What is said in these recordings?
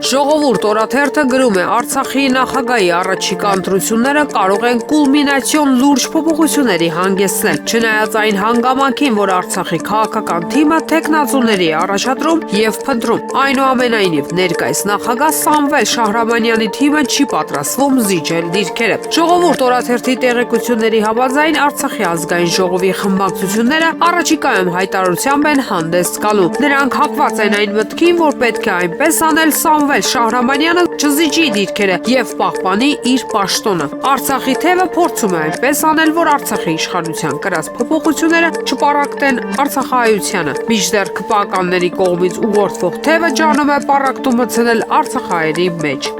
Ժողովուրդ օրաթերթը գրում է Արցախի նախագահի առաջիկա ընտրությունները կարող են կուլմինացիոն լուրջ փոփոխությունների հանգեցնել, չնայած այն հանգամանքին, որ Արցախի քաղաքական թիմը թեկնածուների է առաջադրում եւ փնտրում։ Այնուամենայնիվ, ներկայիս նախագահ Սամվել Շահրամանյանի թիմը չի պատրաստվում զիջել դիրքերը։ Ժողովուրդ օրաթերթի տեղեկությունների համաձայն Արցախի ազգային ժողովի խմբակցությունները առաջիկայում հայտարարությամբ են հանդես գալու։ Նրանք հակված են այն մտքին, որ պետք է այնպես անել Սամվել Շահրամանյանը չզիջի դիրքերը եւ պահպանի իր պաշտոնը։ Արցախի թևը փորձում է այնպես անել, որ Արցախի իշխանության կրած փոփոխությունները չպարակտեն արցախահայությանը։ Մինչդեռ քպականների կողմից ուղղորդվող թևը ջանում է պարակտում մտցնել արցախահայերի մեջ։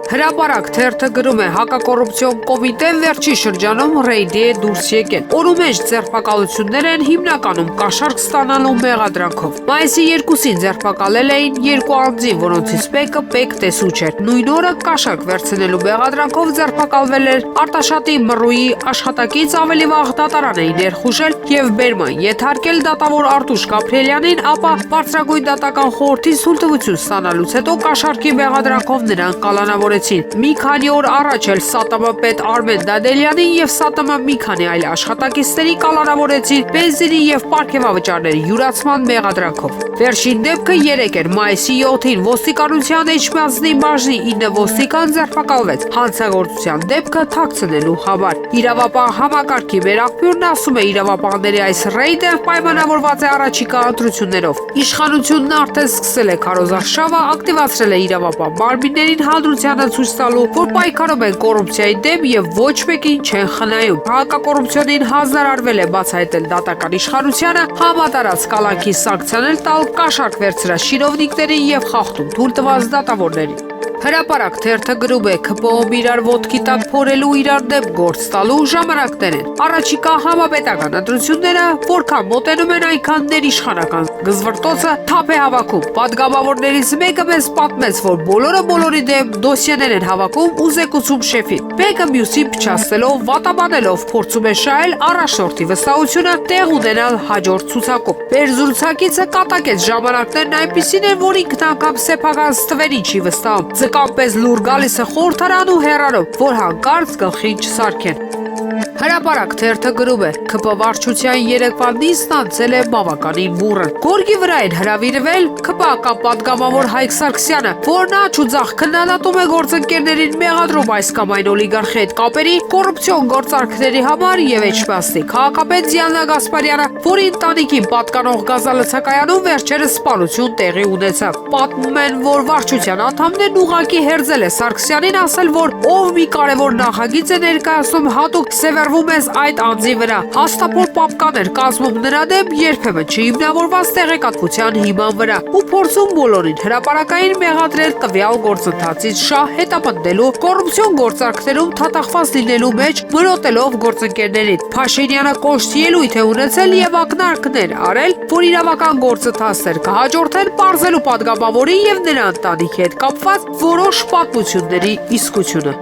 Հրապարակ թերթը գրում է հակակոռուպցիոն կոմիտեն վերջի շրջանում ռեյդի է դուրս եկել։ Օրու մեջ ձերբակալություններ են հիմնականում կաշառք ստանալու մեղադրանքով։ Մայիսի 2-ին ձերբակալել էին 2 անձին, որոնցից մեկը պետք տեսուչ էր։ Նույն օրը կաշառք վերցնելու մեղադրանքով ձերբակալվել էր Արտաշատի Մռուի աշխատակից ավելի վաղ դատարան էին ներխուժել եւ բերման ենթարկել դատավոր Արտուշ Գաբրիելյանին, ապա բարձրագույն դատական խորհրդի ցույցտվություն ստանալուց հետո կաշառքի մեղադրանքով նրան կալանավորել։ Մի քանի օր առաջ էլ ՍԱՏՄ պետ Արմեն Դադելյանին եւ ՍԱՏՄ մի քանի այլ աշխատակիցների կալանավորեցին բենզինի եւ պարգևավճարների յուրացման մեղադրանքով։ Վերջին դեպքը 3 էր մայիսի 7-ին ոստիկանության Էջմիածնի բաժնի 9 ոստիկան ձերբակալվեց հանցագործության դեպքը թաքցնելու համար։ Իրավապահ համակարգի մեր աղբյուրն ասում է, իրավապահների այս ռեյդը պայմանավորված է առաջիկա ընտրություններով։ Իշխանությունն արդեն սկսել է քարոզարշավը, ակտիվացրել է իրավապահ մարմիններին հանդրությանը ցույց տալու, որ պայքարում են կոռուպցիայի դեմ եւ ոչ մեկին չեն խնայում։ Հակակոռուպցիոնին հանձնարարվել է բացահայտել դատական իշխանությանը, համատարած կալանքի սանկցիաներ տալ կաշառք վերցրած շինովնիկներին եւ խախտում թույլ տված դատավորներին։ Հրապարակ թերթը գրում է ՔՊՕ-ում իրար ոտքի տակ փորելու իրար դեմ գործ տալու ժամանակներ են։ Առաջիկա համապետական ընտրությունները որքան մոտենում են, այնքան ներիշխանական գզվրտոցը թափ է հավաքում։ Պատգամավորներից մեկը մեզ պատմեց, որ բոլորը բոլորի դեմ դոսիեներ են հավաքում ու զեկուցում շեֆին։ Մեկը մյուսին փչացնելով, վատաբանելով փորձում է շահել առաջնորդի վստահությունը տեղ ունենալ հաջորդ ցուցակում։ Մեր զրուցակիցը կատակեց ժամանակներն այնպիսին են, որ ինքն անգամ սեփական ստվերին չի վստահում։ Պես լուր գալիս է խորհրդարան ու հեռանում, որ հանկարծ գլխին չսարքեն։ Հրապարակ թերթը գրում է ՔՊ վարչության երեկվա նիստն անցել է բավականին բուռն։ Գորգի վրա են հրավիրվել ՔՊԱ պատգամավոր Հայկ Սարգսյանը, որն աճ ու ձախ քննադատում է գործընկերներին մեղադրում այս կամ այն օլիգարխի հետ կապերի կոռուպցիոն գործարքների համար եւ Էջմիածնի քաղաքապետ Դիանա Գասպարյանը, որի ընտանիքին պատկանող գազալցակայանում վերջերս սպանություն տեղի ունեցավ։ Պատմում են, որ վարչության անդամներն ուղղակի հերձել է Սարգսյանին, ասել, որ ով մի կարևոր նախագիծ է ներկայացնում, հատուկ սևեռվում ես այդ անձի վրա։ Հաստափոր պապկաներ կազմում նրա դեմ, երբեմն չհիմնավորված տեղեկատվության հիման վրա ու փորձում բոլորին հրապարակային մեղադրել տվյալ գործընթացից շահ հետապնդելու, կոռուպցիոն գործարքներում թաթախված լինելու մեջ մրոտելով գործընկերներին։ Փաշինյանը կոշտ ելույթ է ունեցել եւ ակնարկներ արել, որ իրավական գործընթացներ կհաջորդեն պարզելու պատգամավորի եւ նրա ընտանիքի հետ կապված որոշ պատմությունների իսկությունը։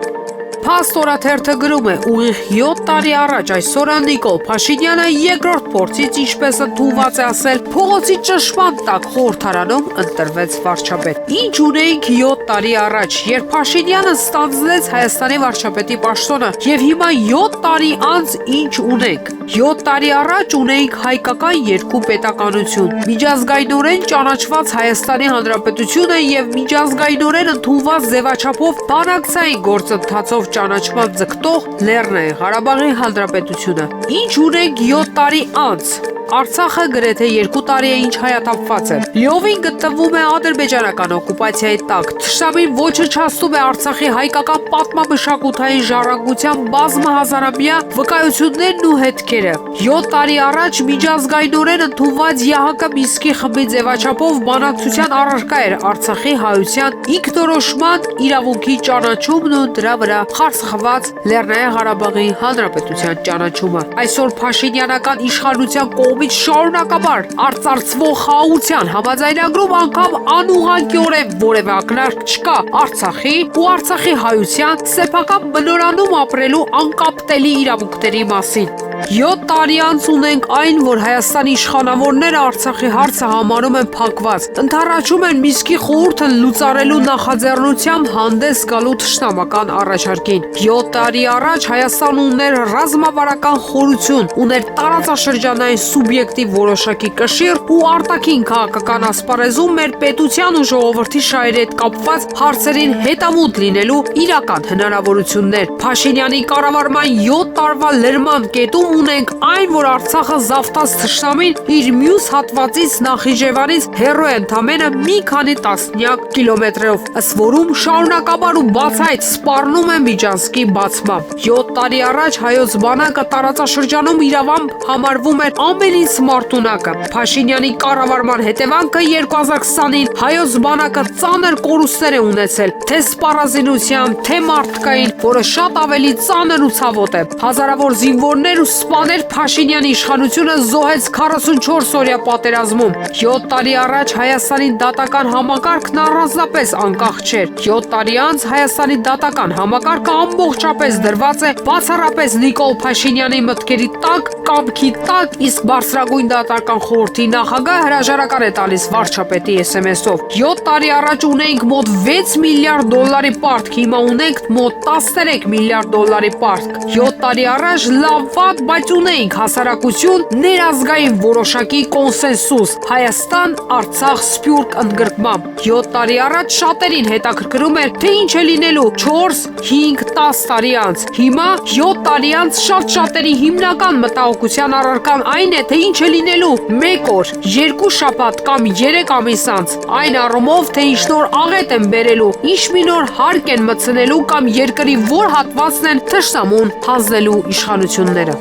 Փաստ օրաթերթը գրում է ուղիղ 7 տարի առաջ այսօր Նիկոլ Փաշինյանը երկրորդ փորձից, ինչպես ընդունված է ասել, փողոցի ճնշման տակ խորհրդարանում ընտրվեց վարչապետ։ Ինչ ունեինք 7 տարի առաջ, երբ Փաշինյանը ստանձնեց Հայաստանի վարչապետի պաշտոնը, եւ հիմա 7 տարի անց ինչ ունենք։ 7 տարի առաջ ունեինք հայկական երկու պետականություն, միջազգայինորեն ճանաչված Հայաստանի Հանրապետությունը եւ միջազգայինորեն ընդունված ձևաչափով բանակցային գործընթացով ճանաչման ձգտող Լեռնային Ղարաբաղի Հանրապետությունը։ Ինչ ունենք 7 տարի անց։ Արցախը գրեթե 2 տարի է ինչ հայաթափված է։ Լիովին գտնվում է ադրբեջանական օկուպացիայի տակ։ Թշնամին ոչնչացնում է Արցախի հայկական պատմամշակութային ժառանգության բազմահազարամյա վկայություններն ու հետքերը։ 7 տարի առաջ միջազգայինորեն ընդունված ԵԱՀԿ Մինսկի խմբի ձևաչափով բանակցության առարկա էր Արցախի հայության ինքնորոշման իրավունքի ճանաչումն ու դրա վրա խարսխված Լեռնային Ղարաբաղի Հանրապետության ճանաչումը։ Այսօր Փաշինյանական իշխանության կողմից շարունակաբար արծարծվող խաղաղության համաձայնագրում անգամ անուղղակիորեն որևէ ակնարկ չկա Արցախի ու Արցախի հայության սեփական բնորանում ապրելու անկապտելի իրավունքների մասին։ 7 տարի անց ունենք այն, որ Հայաստանի իշխանավորները Արցախի հարցը համարում են փակված, ընդառաջում են Մինսկի խորհուրդը լուծարելու նախաձեռնությամբ հանդես գալու թշնամական առաջարկին։ 7 տարի առաջ Հայաստանը ուներ ռազմավարական խորություն, ուներ տարածաշրջանային սուբյեկտիվ որոշակի կշիռ ու արտաքին քաղաքական ասպարեզում մեր պետության ու ժողովրդի շահերի հետ կապված հարցերին հետամուտ լինելու իրական հնարավորություններ։ Փաշինյանի կառավարման 7 տարվա լրման կետում ունենք այն, որ Արցախը զավթած թշնամին իր մյուս հատվածից Նախիջևանից հեռու է ընդամենը մի քանի տասնյակ կիլոմետրերով, ըստ որում շարունակաբար ու բացահայտ սպառնում է Միջանցքի բացմամբ։ 7 տարի առաջ հայոց բանակը տարածաշրջանում իրավամբ համարվում էր ամենից մարտունակը։ Փաշինյանի կառավարման հետևանքը 2020-ին հայոց բանակը ծանր կորուստներ է ունեցել, թե սպառազինությամբ, թե մարդկային, որը շատ ավելի ծանր ու ցավոտ է։ Հազարավոր զինվորներ ու սպաներ Փաշինյանի իշխանությունը զոհեց 44-օրյա պատերազմում։ 7 տարի առաջ Հայաստանի դատական համակարգն առանձնապես անկախ չէր։ 7 տարի անց Հայաստանի դատական համակարգը ամբողջապես դրված է բացառապես Նիկոլ Փաշինյանի մտքերի տակ, կամքի տակ, իսկ բարձրագույն դատական խորհրդի նախագահ հրաժարական է տալիս վարչապետի SMS-ով։ 7 տարի առաջ ունեինք մոտ 6 միլիարդ դոլարի պարտք, հիմա ունենք մոտ 13 միլիարդ դոլարի պարտք։ 7 տարի առաջ լավ վատ, բայց ունեինք հասարակություն, ներազգային որոշակի կոնսենսուս, Հայաստան, Արցախ, Սփյուռք ընդգրկմամբ։ 7 տարի առաջ շատերին հետաքրքրում էր, թե ինչ է լինելու 4, 5, 10 տարի անց։ Հիմա 7 տարի անց շատ-շատերի հիմնական մտահոգության առարկան այն է, թե ինչ է լինելու 1 օր, 2 շաբաթ կամ 3 ամիս անց։ Այն առումով, թե ինչ նոր աղետ են բերելու, ինչ մի նոր հարկ են մտցնելու կամ երկրի որ հատվածն են թշնամուն հանձնելու իշխանությունները։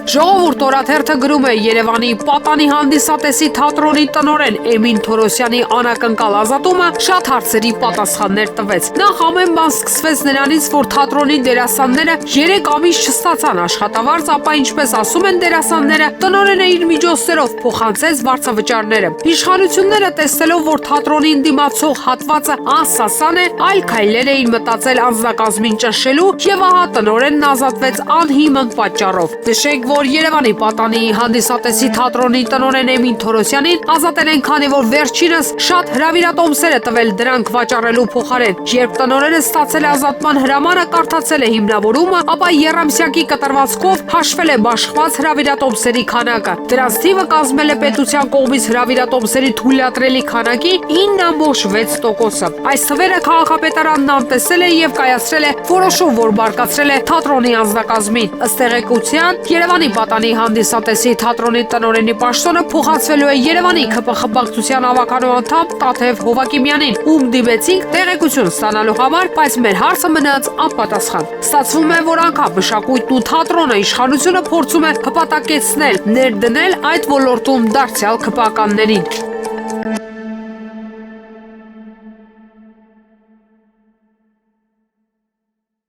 Ժողովուրդ օրաթերթը գրում է Երևանի Պատանի հանդիսատեսի թատրոնի տնօրեն Էմին Թորոսյանի անակնկալ ազատումը շատ հարցերի պատասխաններ տվեց։ Նախ ամեն բան սկսվեց նրանից, որ թատրոնի դերասանները 3 ամիս չստացան աշխատավարձ, ապա ինչպես ասում են դերասանները, տնօրենը իր միջոցներով փոխանցեց վարձավճարները։ Իշխանությունները տեսնելով, որ թատրոնին դիմացող հատվածը անսասան է, այլ քայլեր էին մտածել անձնակազմին ճնշելու եւ ահա տնօրենն ազատվեց անհիմն պատճառով։ Նշենք, որ Երևանի Պատանի հանդիսատեսի թատրոնի տնօրեն Էմին Թորոսյանին ազատել են, քանի որ վերջինս շատ հրավիրատոմսեր է տվել դրանք վաճառելու փոխարեն։ Երբ տնօրենը ստացել է ազատման հրամանը, կարդացել է հիմնավորումը, ապա եռամսյակի կտրվածքով հաշվել է բաշխված հրավիրատոմսերի քանակը։ Դրանց թիվը կազմել է պետության կողմից հրավիրատոմսերի թույլատրելի քանակի 9.6%-ը։ Այս թվերը քաղաքապետարանն անտեսել է եւ կայացրել է որոշում, որ բարգացրել է թատրոնի անձնակազմին։ Ըստ տեղեկության, Երևանի Պատանի հանդիսատեսի թատրոնի տնօրենի պաշտոնը փոխանցվելու է Երևանի ՔՊԽ բակցության ավականու անդամ Տաթև Հովակիմյանին, ում դիմեցինք տեղեկություն ստանալու համար, բայց մեր հարցը մնաց անպատասխան։ Ստացվում է, որ անգամ մշակույթն ու թատրոնը իշխանությունը փորձում է հպատակեցնել, ներդնել այդ ոլորտում դարձյալ ՔՊԱ-ականներին։